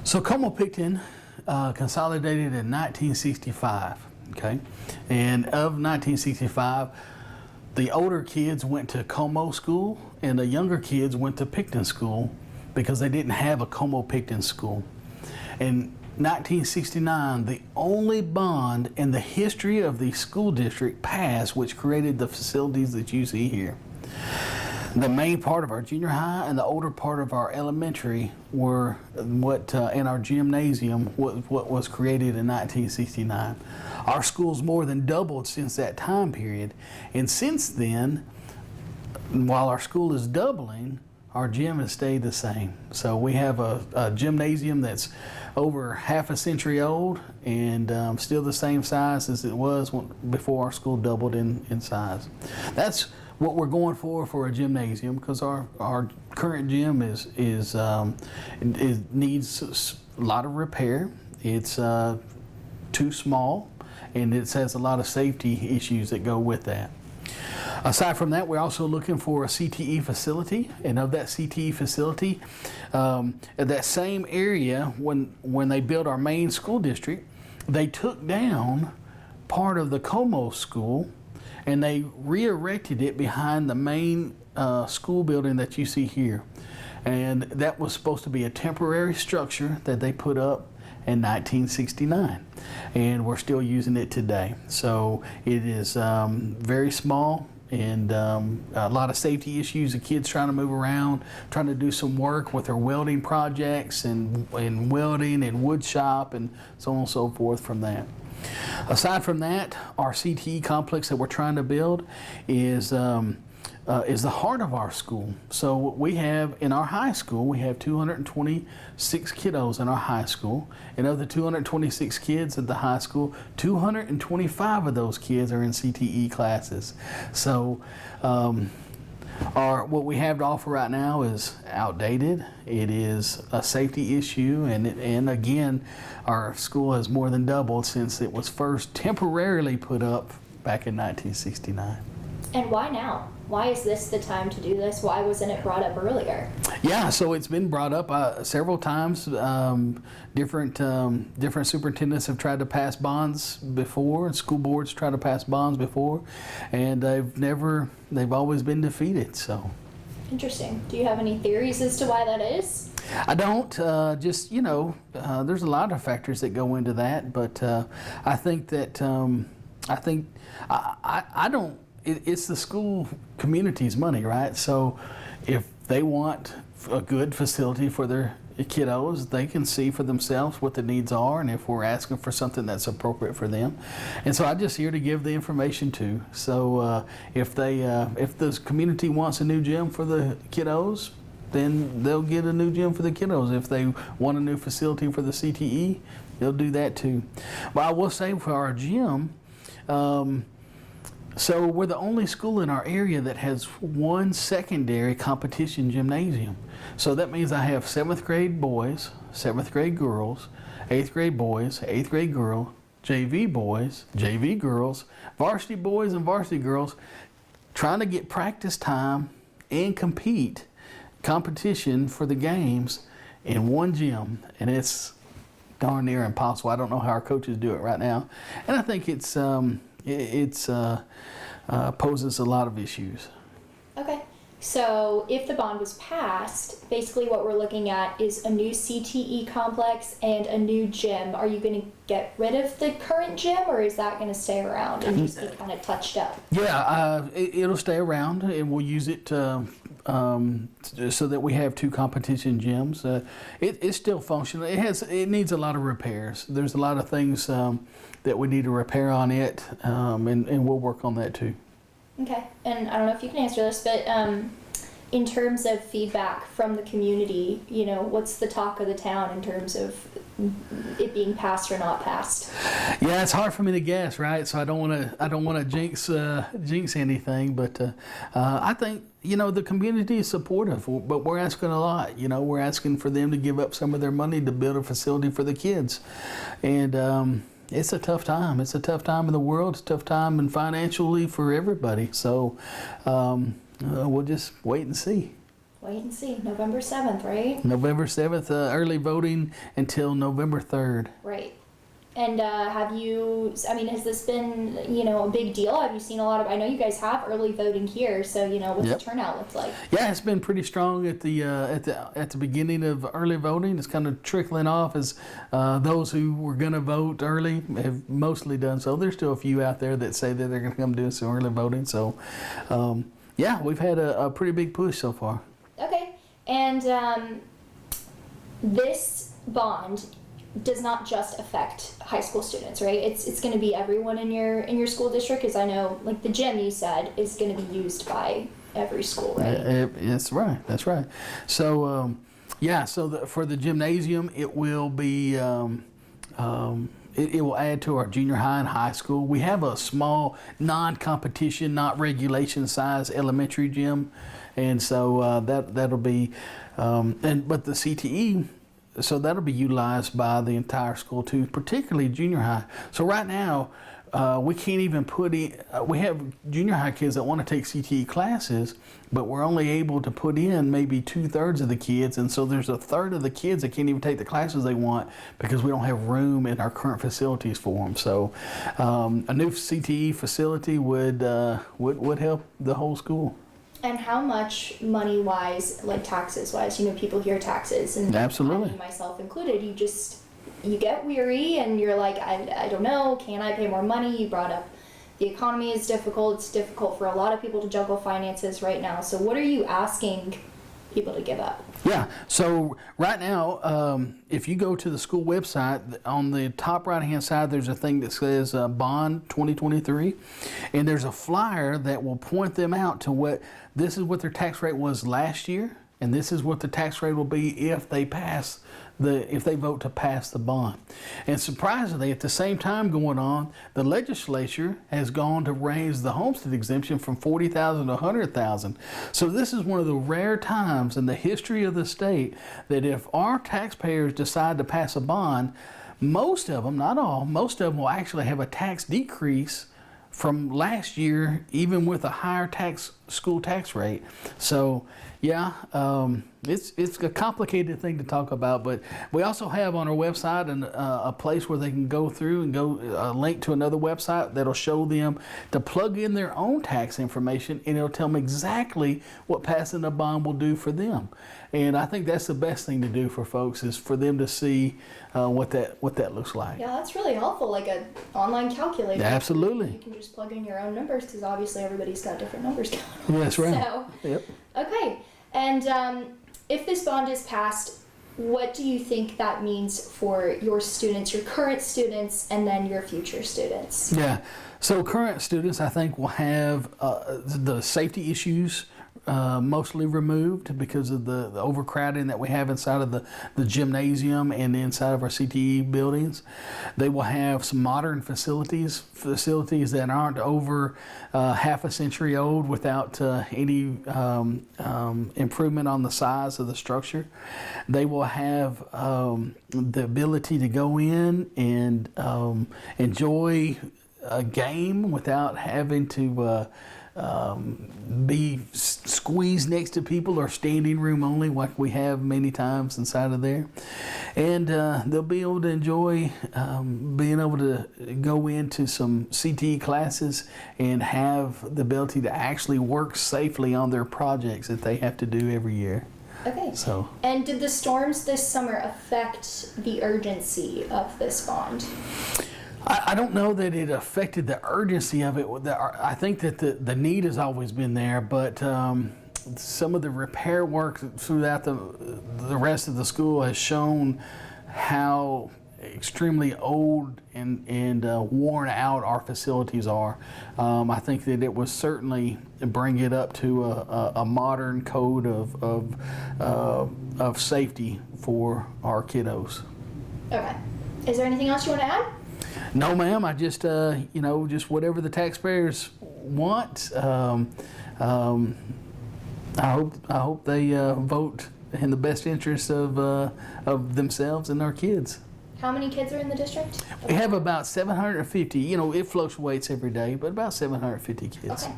So Como-Pickton consolidated in 1965, okay? And of 1965, the older kids went to Como school and the younger kids went to Pickton school because they didn't have a Como-Pickton school. In 1969, the only bond in the history of the school district passed, which created the facilities that you see here. The main part of our junior high and the older part of our elementary were what in our gymnasium what was created in 1969. Our school's more than doubled since that time period, and since then, while our school is doubling, our gym has stayed the same. So we have a gymnasium that's over half a century old and still the same size as it was before our school doubled in size. That's what we're going for a gymnasium, because our current gym needs a lot of repair. It's too small, and it has a lot of safety issues that go with that. Aside from that, we're also looking for a CTE facility, and of that CTE facility, at that same area, when they built our main school district, they took down part of the Como school and they re-erected it behind the main school building that you see here. And that was supposed to be a temporary structure that they put up in 1969, and we're still using it today. So it is very small, and a lot of safety issues. The kids trying to move around, trying to do some work with their welding projects and welding and wood shop and so on and so forth from that. Aside from that, our CTE complex that we're trying to build is the heart of our school. So what we have in our high school, we have 226 kiddos in our high school, and of the 226 kids at the high school, 225 of those kids are in CTE classes. So what we have to offer right now is outdated. It is a safety issue, and again, our school has more than doubled since it was first temporarily put up back in 1969. And why now? Why is this the time to do this? Why wasn't it brought up earlier? Yeah, so it's been brought up several times. Different superintendents have tried to pass bonds before, and school boards tried to pass bonds before, and they've always been defeated. So. Interesting. Do you have any theories as to why that is? I don't. Just, there's a lot of factors that go into that, but I think that I don't. It's the school community's money, right? So if they want a good facility for their kiddos, they can see for themselves what the needs are, and if we're asking for something that's appropriate for them. And so I'm just here to give the information too. So if the community wants a new gym for the kiddos, then they'll get a new gym for the kiddos. If they want a new facility for the CTE, they'll do that too. But I will say for our gym, so we're the only school in our area that has one secondary competition gymnasium. So that means I have 7th grade boys, 7th grade girls, 8th grade boys, 8th grade girl, JV boys, JV girls, varsity boys and varsity girls trying to get practice time and competition for the games in one gym. And it's darn near impossible. I don't know how our coaches do it right now. And I think it poses a lot of issues. Okay, so if the bond was passed, basically what we're looking at is a new CTE complex and a new gym. Are you going to get rid of the current gym, or is that going to stay around and just be kind of touched up? Yeah, it'll stay around, and we'll use it so that we have 2 competition gyms. It's still functional. It needs a lot of repairs. There's a lot of things that we need to repair on it, and we'll work on that too. Okay, and I don't know if you can answer this, but in terms of feedback from the community, what's the talk of the town in terms of it being passed or not passed? Yeah, it's hard for me to guess, right? So I don't want to jinx anything, but I think the community is supportive, but we're asking a lot. We're asking for them to give up some of their money to build a facility for the kids, and it's a tough time. It's a tough time in the world. It's a tough time and financially for everybody. So we'll just wait and see. Wait and see. November 7th, right? November 7th, early voting until November 3rd. Right. And has this been, a big deal? Have you seen a lot of, I know you guys have early voting here, so, what's Yep. the turnout look like? Yeah, it's been pretty strong at the beginning of early voting. It's kind of trickling off as those who were going to vote early have mostly done so. There's still a few out there that say that they're going to come do some early voting. So, yeah, we've had a pretty big push so far. Okay. And this bond does not just affect high school students, right? It's going to be everyone in your school district, because I know, like the gym you said is going to be used by every school, right? That's right. That's right. So, for the gymnasium, it will be. It will add to our junior high and high school. We have a small, non-competition, not regulation size elementary gym, and so that'll be. But the CTE. So that'll be utilized by the entire school too, particularly junior high. So right now, we can't even put in, we have junior high kids that want to take CTE classes, but we're only able to put in maybe 2/3 of the kids. And so there's a third of the kids that can't even take the classes they want because we don't have room in our current facilities for them. So a new CTE facility would help the whole school. And how much money-wise, like taxes-wise, people hear taxes, and Absolutely. I, myself included, you get weary and you're like, I don't know, can I pay more money? You brought up the economy is difficult. It's difficult for a lot of people to juggle finances right now. So what are you asking people to give up? Yeah, so right now, if you go to the school website, on the top right-hand side, there's a thing that says Bond 2023, and there's a flyer that will point them out to this is what their tax rate was last year, and this is what the tax rate will be if they vote to pass the bond. And surprisingly, at the same time going on, the legislature has gone to raise the homestead exemption from $40,000 to $100,000. So this is one of the rare times in the history of the state that if our taxpayers decide to pass a bond, most of them, not all, most of them will actually have a tax decrease from last year, even with a higher school tax rate. So, yeah, it's a complicated thing to talk about, but we also have on our website a place where they can go through and a link to another website that'll show them to plug in their own tax information, and it'll tell them exactly what passing a bond will do for them. And I think that's the best thing to do for folks, is for them to see what that looks like. Yeah, that's really helpful, like an online calculator. Absolutely. You can just plug in your own numbers, because obviously everybody's got different numbers going on. That's right. So, yep. Okay, and if this bond is passed, what do you think that means for your students, your current students, and then your future students? Yeah, so current students, I think, will have the safety issues mostly removed because of the overcrowding that we have inside of the gymnasium and inside of our CTE buildings. They will have some modern facilities that aren't over half a century old without any improvement on the size of the structure. They will have the ability to go in and enjoy a game without having to be squeezed next to people, or standing room only, like we have many times inside of there. And they'll be able to enjoy being able to go into some CTE classes and have the ability to actually work safely on their projects that they have to do every year. Okay. So. And did the storms this summer affect the urgency of this bond? I don't know that it affected the urgency of it. I think that the need has always been there, but some of the repair work throughout the rest of the school has shown how extremely old and worn out our facilities are. I think that it was certainly bring it up to a modern code of safety for our kiddos. Okay. Is there anything else you want to add? No, ma'am. I just, just whatever the taxpayers want. I hope they vote in the best interest of themselves and our kids. How many kids are in the district? We have about 750. It fluctuates every day, but about 750 kids. Okay.